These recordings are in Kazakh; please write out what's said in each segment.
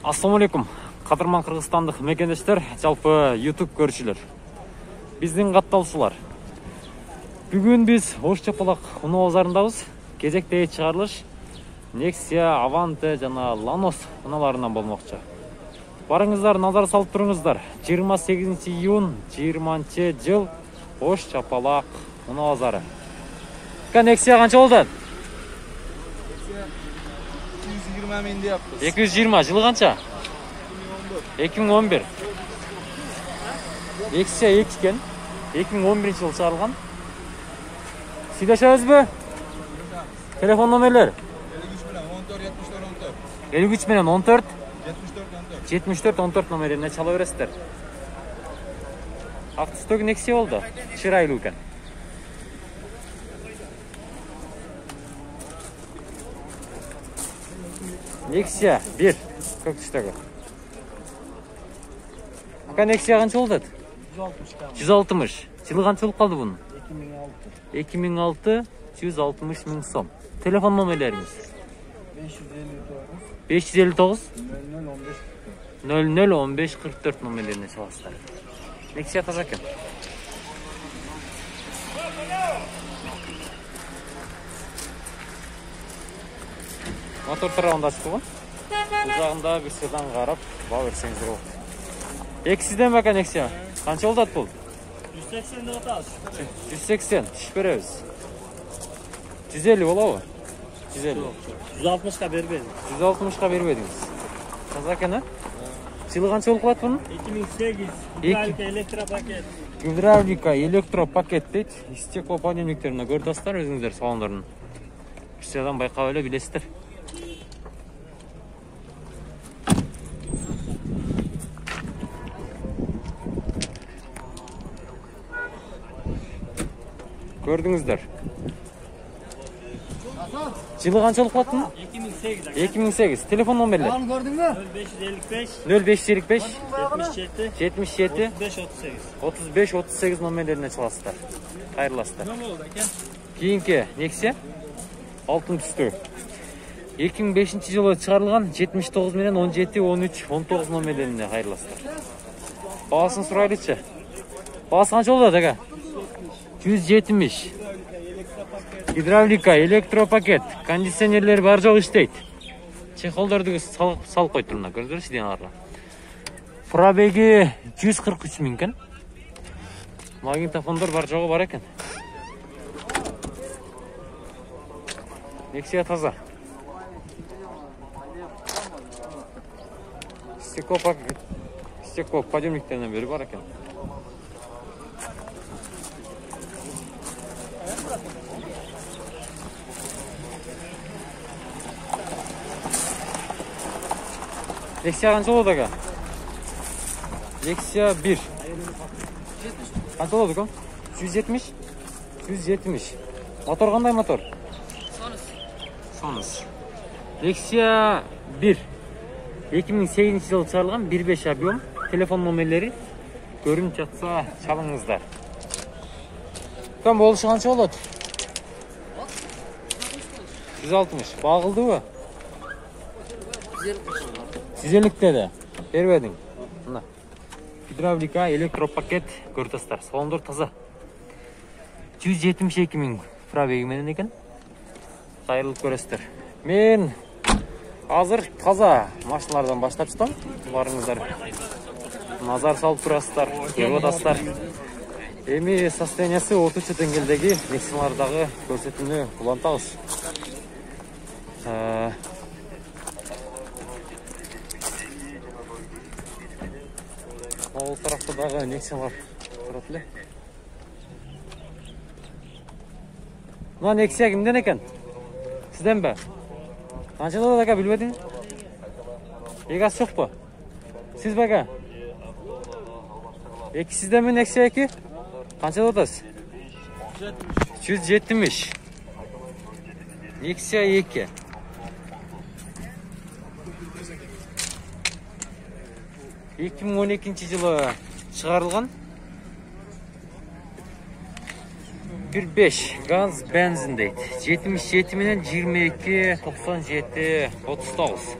Assalamu alaikum. Кадырман Кыргызстандык мекендештер, жалпы YouTube көрүүчүлөр. Биздин катталуучулар. Бүгүн биз Ош Чапалак унаа базарындабыз. Кезектеги чыгарылыш Nexia, Avante жана Lanos унааларынан болмокчу. Барыңыздар, назар салып туруңуздар. 28 июнь 20-жыл Ош Чапалак унаа базары. Nexia канча болду? 220 миңди yaptız. 220, жылы канча? 2011. Nexia 2 экен. 2011 жылы чыгарылган. Сүйлөшөбүзбү? Телефон номерлер? 53 менен 14 74 14 номерине чала бересиздер. Автосток Nexia болду. Чырайлуу экен. Nexia 1 көк түстөгү. Nexia канча болду? 160. Жылы канча болуп калды бунун? 2006 160 миң сом. Телефон номерлерimiz 559 0015 44 номерлерине чаласыздар. Nexia таза экен. Мотор тарабында ачык болгон. Бул жагында бир седан карап, баа берсеңиздер болот. Эксиден бака Nexia. Канча болду бул? 180 деп атабыз. 180, түшүп беребиз. 150 болобу? 150. 160ка бербедим. 160ка бербедиңиз. Таза экен, а? Жылы канча болуп калат бунун? 2008 гидравлика электропакет. Гидравлика электропакет дейт. Стеклоподъемниктерине көрүп өзүңүздөр салондорун. Сізден байқап эле билесиздер. Көрдүңүздөр. Жылы канча болуп калат? 2008. 2008. Телефон номерлер? Аны көрдүңбү? 0555 0555 77 77 35 35 38 номерлерине чаласыздар. Кайрыласыздар. Ne oldu eкен? Кийинки Nexia алтын түстүү. 2005 жылы чыгарылган 79 менен 17 13 19 номерлерине кайрыласыздар. Баасын сурайлычы. Баасы канча болду ага? 170. Гидравлика, электропакет, кондиционерлер бар жок иштейт. Чехолдорду салып койду мына, көрдүңүздөр сиденаларга. Пробеги 143 миң экен. Магнитофондор бар жогу бар экен. Nexia таза. Стекло подъемниктеринен бери бар экен. Nexia канча болду ага? Nexia 1. Канча болду экен? 170? 170. Мотор кандай мотор? Сонус. Nexia 1. 2008 жылы чыгарылган 1.5 объем. Телефон номерлери көрүнүп жатса чалыңыздар. Кам болушу канча болот? 160. Багылдыбы? 150 деди. Бербедиң. Мына. Гидравлика, электропакет көрүтөсүздөр. Салондор таза. 172 миң пробеги менен экен. Кайрылып көрөсүздөр. Мен азыр таза машиналардан баштап чыктым. Барыңыздар. Назар салып турасыздар, көрүп атасыздар. Эми состояниясы орточо деңгээлдеги Nexia'лардагы көрсөтүүнү улантабыз. Ол тарапта дагы Nexia'лар турат эле. Мына Nexia кимден экен? Сизденби? Канча болот ага, билбедиң? Эгасы жокпу? Сиз бага? Эки сизденби Nexia 2? Канча болот атасыз? 170. Nexia 2. Эки миң 12 жылы чыгарылган. 1.5 gaz benzin deydi. 77 менен 22 97 39.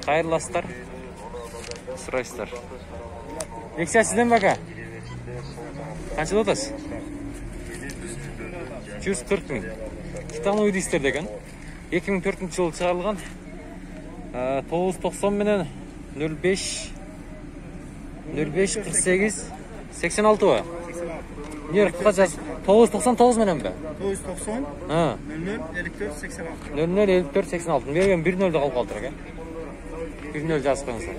Кайырласыздар. Сурайсыздар. Лексия сізден бака? Қаншада отасыз? 140 мың. Титановый дистер деген. 2004 жылы шығарылған. 990 менен 05 48 86 ба? Не қанша? 999 менен бе? 990 Ha. 00 54 86. 00 54 86. Берген 1-0'da қалып қалдыр екен. 1-0 жазып қойыңыздар.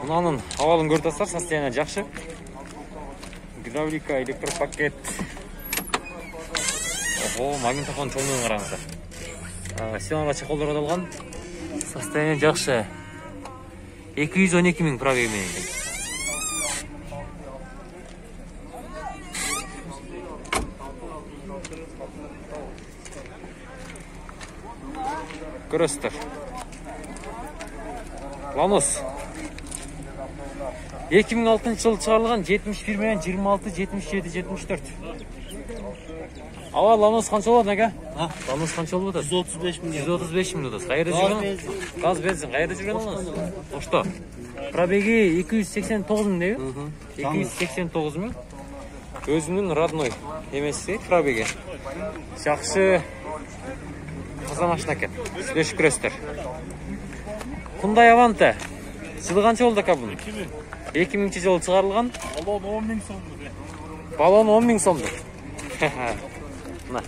Мынаның авалын көріп тұрсыздар, состояние жақсы. Гидравлика, электропакет. Ого, магнитофон чоңуын қараңыздар. Стеналар чехолдар оралған. Состояние жақсы. 212 мың пробегімен екен. Көресіздер. Ланос. 2006 жылы шығарылған 71 мен 26, 77, 74. Ава, Ланос қанша болады, неге? Ланос қанша болып өтеді? 135 мың. 135 мың өтеді. Қайыры жүрген? Газ бензин. Қайыры жүрген Ланос? Ошто? Пробеги 289 мың дейі? 289 мың. Өзімнің родной емесі пробеги. Жақсы қазан ашына кен. Сізде шүкірестер. Hyundai Avante. Жылы қанша болды ака бұның? 2000 жылы шығарылған. Балон 10 мың сомдық. Балон 10 мың сомдық. Мына.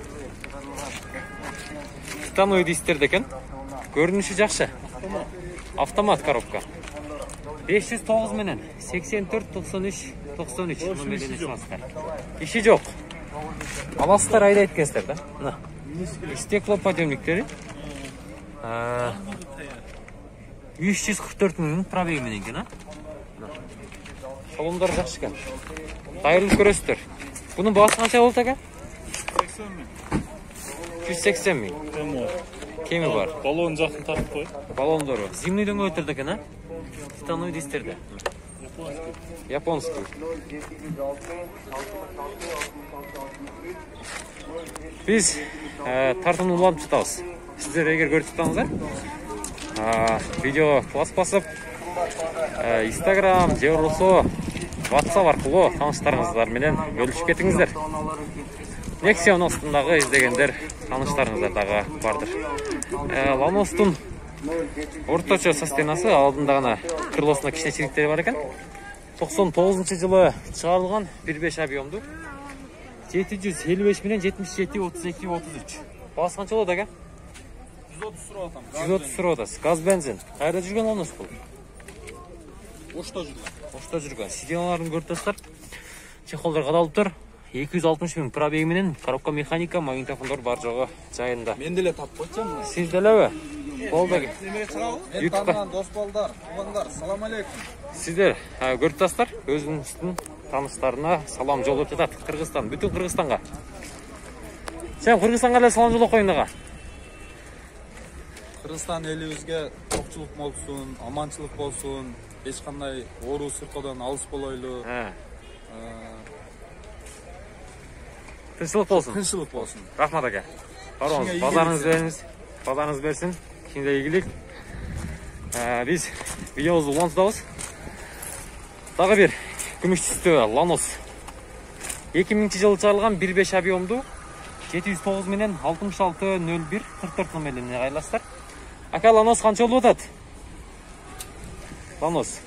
Титановый дистер екен. Көрініші жақсы. Автомат коробка. 509 менен 84 93 93. Işi жоқ. Аласыздар айда еткенсіздер да. Мына. Стеклоподъемниктері. 344 мың пробегімен екен, а? Салондар жақсы екен. Қайырлы көресіздер. Бұның бағасы қанша болды ака? 80 мың. 180 мың. Кемі бар. Балон жақын тартып қой. Балондары. Зимнийден өтірді екен, а? Титановый дистерді. Японский. Biz тартынуыланып тұтауыз. Сіздер егер көріп тұтаңыздар, видео класс басып, Instagram, Жеурусо, WhatsApp арқылы таныштарыңыздарменен бөлішіп кетіңіздер. Nexion'un астындағы іздегендер таныштарыңыздардағы бардыр. Ланостың орташа состояниясы алдындағына крылосына кішкене ширіктері бар екен. 99 жылы шығарылған 1.5 объемды. 755 менен 77 32 33. Бағасы қанша болады ака? 130 сұрап атам. 130 сұрап атасыз. Газ бензин. Қайда жүрген Ланос бұл? Ошта жүрген. Ошта жүрген. Сиденларын көріп тұрсыздар. Чехолдар қадалып тұр. 260 мың пробеги менен коробка механика, магнитофондар бар жоғы жайында. Мен деле тап қойсам. Сіз деле болды. Мен таныған дос балдар, туғандар, салам алейкум. Сіздер көріп тұрсыздар. Өзіңіздің таныштарына салам жолдап жатады. Қырғызстан, бүтін Қырғызстанға. Сен Қырғызстанға да салам жолдап қойын аға. Қырғызстан елімізге тоқчылық болсын, аманшылық болсын, ешқандай ору сырқодан алыс болойлу. Тыншылық болсын. Тыншылық болсын. Рахмат ака. Барыңыз, базарыңыз беріңіз. Базарыңыз берсін. Кенде игілік. Біз видеомызды улантудамыз. Тағы бір күміш түсті Ланос. 2000 жылы шығарылған 1.5 объемды 709 менен 66 01 44 номеріне қайластар. Ака, Ланос қанша болып өтеді? Ланос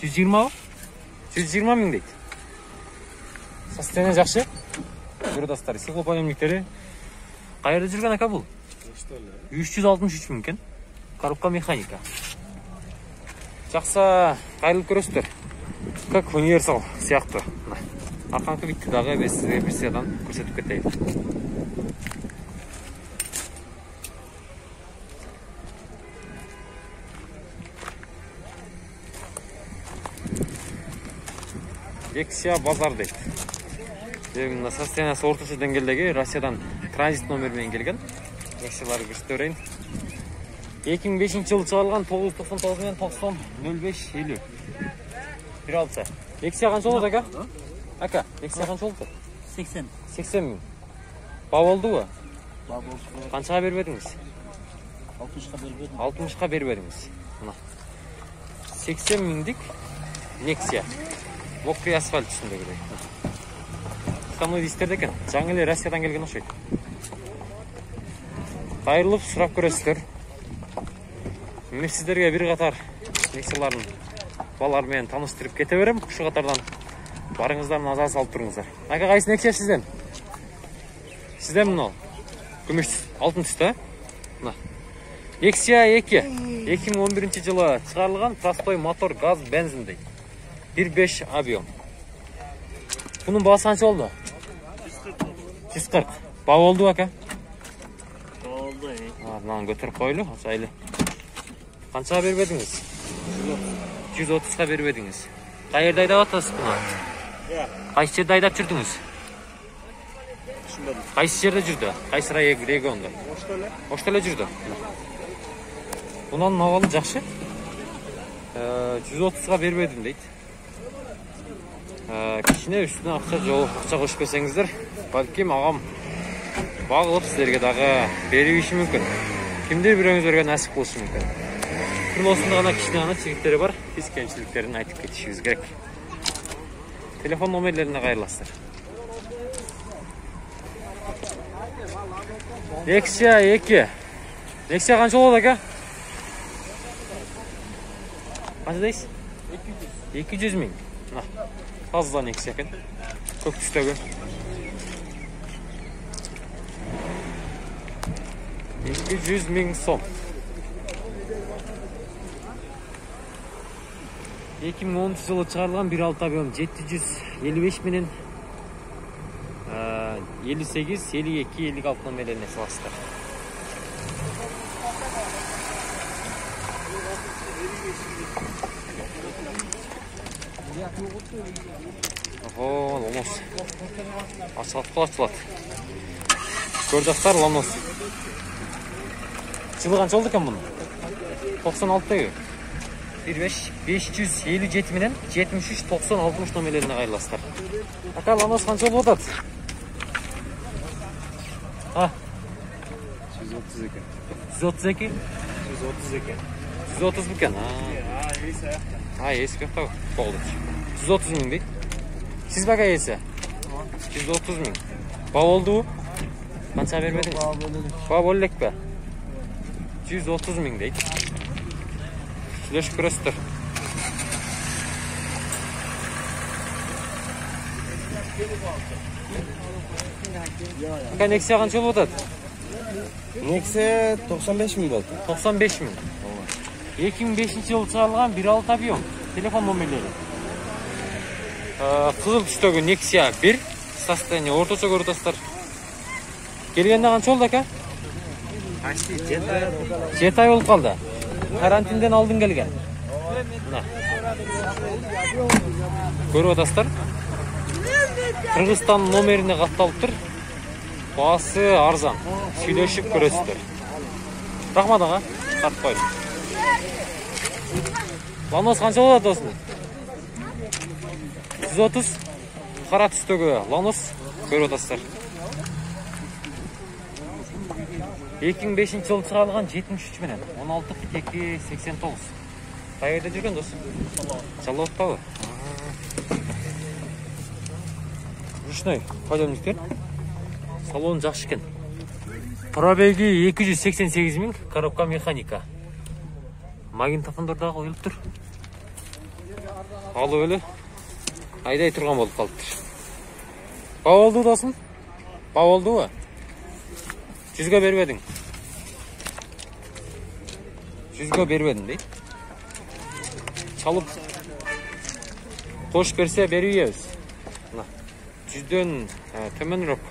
120 мың дейді. Состояние жақсы. Көрдастар, стеклоподъемниктері. Қайырда жүрген ака бұл? 363 мың екен. Коробка механика. Жақсы, қайырлы көресіздер. Как универсал сияқты. Арқаңқы биттідағы біз сізге бір сиядан көрсетіп кетейік. Лексия базар дейді. Состояниясы орташа деңгейдегі Россиядан транзит номермен келген. Лексияларды көрсетіп 2005 жылы шығарылған 999 мен 90 05 50. 1.6. Nexia qancha bo'ladi aka? Aka, Nexia qancha bo'ldi? 80. 80 ming. Bab oldu-ku? Bab oldu. Qanchaga berib edingiz? 60'a berdim. 60'a berib edingiz. Mana. 80 minglik Nexia. Mokriy asfalt üstündeki. Kamyon isтерdi eкен. Жаңы эле Россиядан келген окшойт. Кайрылып сурап көрөсүздөр. Мен сиздерге бир катар Nexia'лардын балар менен тааныштырып кете берем. Ушу катардан барыңыздар назар салып туруңуздар. Ака кайсы Nexia сизден? Сизден мына күмүш алтын түстө. Мына. Nexia 2. 2011-жылы чыгарылган простой мотор газ бензин дейт. 1.5 объем. Bunun bağısı kaç oldu? 140. Bağ oldu aka? Oldu. Lan götürüp koylu. Sayılı. Kaç'a verip ediniz? 130'a verip ediniz. Qayerda aydap atasız buna? Qaysı жерде aydap жүрдүңүз? Qaysı жерде жүрдү? Qaysı regionda? Оштеле жүрдү. Bunun navalı жакшы. 130'a verip edin deyт. Кичине үстүнө акча кошуп берсеңиздер, балким агам багылып силерге дагы бериши мүмкүн. Кимдир бирөөңүзгө насип болушу мүмкүн. Бир осундай гана кичине гана чегиттери бар. Биз кемчиликтерин айтып кетишибиз керек. Телефон номерлерине кайрыласыздар. Nexia 2. Nexia канча болот ака? Канча дейсиз? 200 миң. Fazla Nexia ekan. Ko'k tusdagi. 200 ming so'm. 2010-yılı çıkarılan 1.6 объем 755 minin 58, 52, 56 номерlerine саласыздар. Ланос. Açılат. Көрдақтар Ланос. Жылы қанша oldu екен бұның? 96'dagi. 557 менен 73 90 60 номерлерine кайрыласыздар. Ака Ланос қанша болып атат? 130 екен. 132? 130 екен. 130 екен. Ескі ақтау болды. 130 миң дейт. Siz baka esi? 130 ming. Bağ oldu. Kança vermediniz? Bağ bollek be. 130 ming deyt. Süleşip körösüdür. Nexia kança olup atat? Nexia 95 ming oldu. 95 ming. 2005-yılı çıkarılgan 1.6 объем. Telefon номерлери. Kızıl tüstөгү Nexia 1. Состояние орточо көрүп атасыздар. Келгенде канча болду ака? 7 ай болуп калды. Карантинден алдын келген. Мына. Көрүп атасыздар. Кыргызстан номерине катталыптыр. Баасы арзан. Сүйлөшүп көрөсүздөр. Рахмат ага. Тартып койлуң. Ланос канча болот осун? 130 кара түстөгү Ланос көрүп атасыздар. 2005-жылы чыгарылган 73 менен 16 2 89. Кайерде жүргөн дос? Жалоотпабы? Ручной подъемниктер. Салон жакшы экен. Пробеги 288 миң, коробка механика. Магнитофондор дагы коюлуптур. Алып эле айдай турган болуп калыптыр. Ба болду досум? Ба болдубу? 100га бербедиң. 100га бербедим дейт. Чалып кош берсе беребиз. Мына 100дөн төмөнүрөөк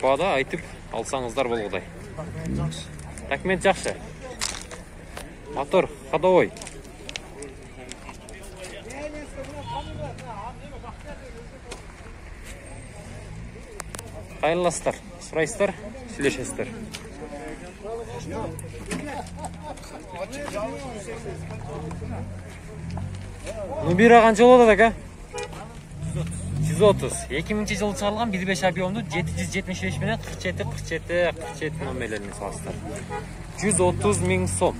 баада айтып алсаңыздар болгудай. Документ жакшы. Мотор ходовой. Кайрыласыздар, сурайсыздар, сүйлөшесиздер. Ну бира канча болот ака? 130. 2000 жылы чыгарылган 1.5 объемдуу 775 менен 47 номерлерин салыштыр. 130 000 сом.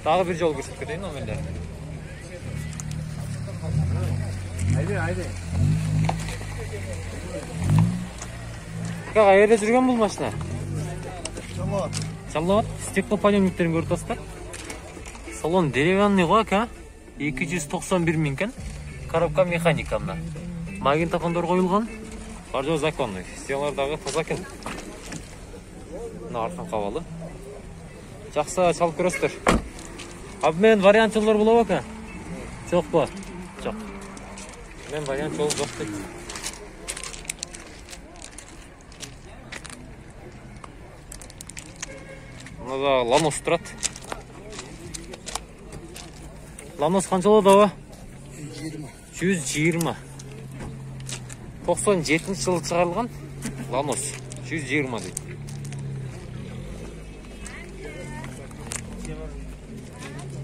Дагы бир жол көрсөтүп кетейин номерлерин. Haydi. Кайерде жүргөн бул машина? Tamam. Чаллабад стеклоподъемниктерин көрүп атасыздар. Салон деревянный го ака. 291 000 экен. Коробка механика мына. Магнитофондор коюлган. Бардыгы законный. Стеналар дагы таза экен. Мына аркан кабалы. Жакшы чалып көрөсүздөр. Мен вариант жолдор болобу ака? Жокпу? Жок. Мен вариант жол жок дейт. Мына Ланос турат. Ланос канчалуу дабы? 120. 97 жылы чыгарылган Ланос 120 дейт.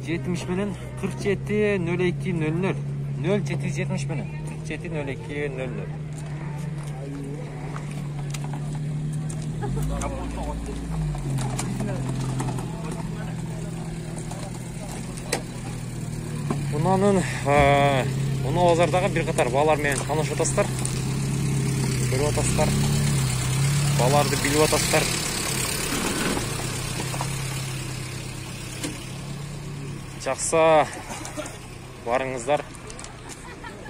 Жетимиш менен 47 02 00 0770 менен 47 02 00. Мунанын муну базардагы бир катар балар менен таанышып атасыздар. Көрүп атасыздар. Баларды билип атасыздар. Жакса барыңыздар.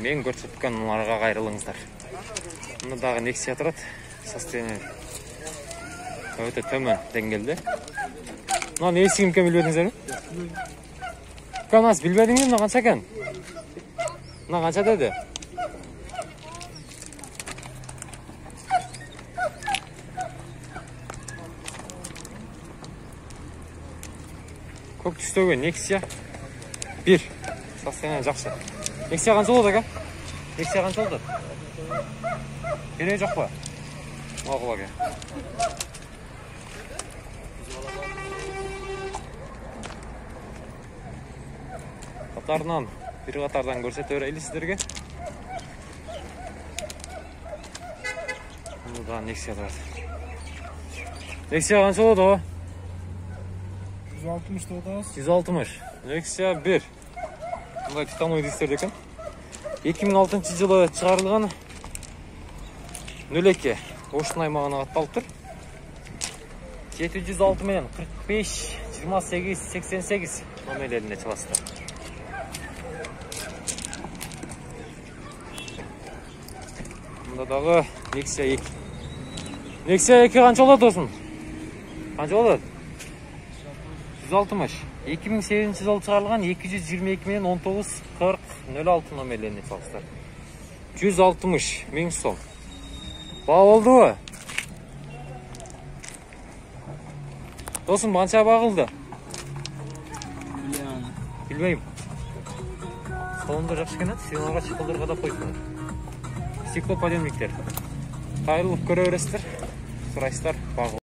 Мен көрсөткөн нумарга кайрылыңыздар. Мында дагы Nexia турат. Состояние өтө төмөн деңгээлде. Мына эсигин кем билбедиңиздерби? Канас билбедиңби мына канча экен? Мына канча деди? Көк түстөгө Nexia 1. Состояние жакшы. Nexia канча болот ака? Nexia канча болот? Кереги жокпу? Макул ака. Катарынан бир катардан көрсөтө берели сиздерге. Мында Nexia бар. Nexia канча болот? 160 болот. 160. Nexia 1. Мындай титановый дисктер экен. 2006 жылы чыгарылган 02 Оштун аймагына катталыптыр. 706 менен 45 28 88 номерлерине чыгасыздар. Мында дагы Nexia 2. Nexia 2 канча болот досум? Канча болот? 160. 2008 жылы чыгарылган 222 менен 19 40 06 номерлерине салыштыр. 160 000 сом. Баа болдубу? Досум канча багылды? Билбейм. Салонда жакшы экен, сыйналга чыкылдырга да койсун. Стеклоподъемниктер. Кайрылып көрө бересиздер. Сурайсыздар.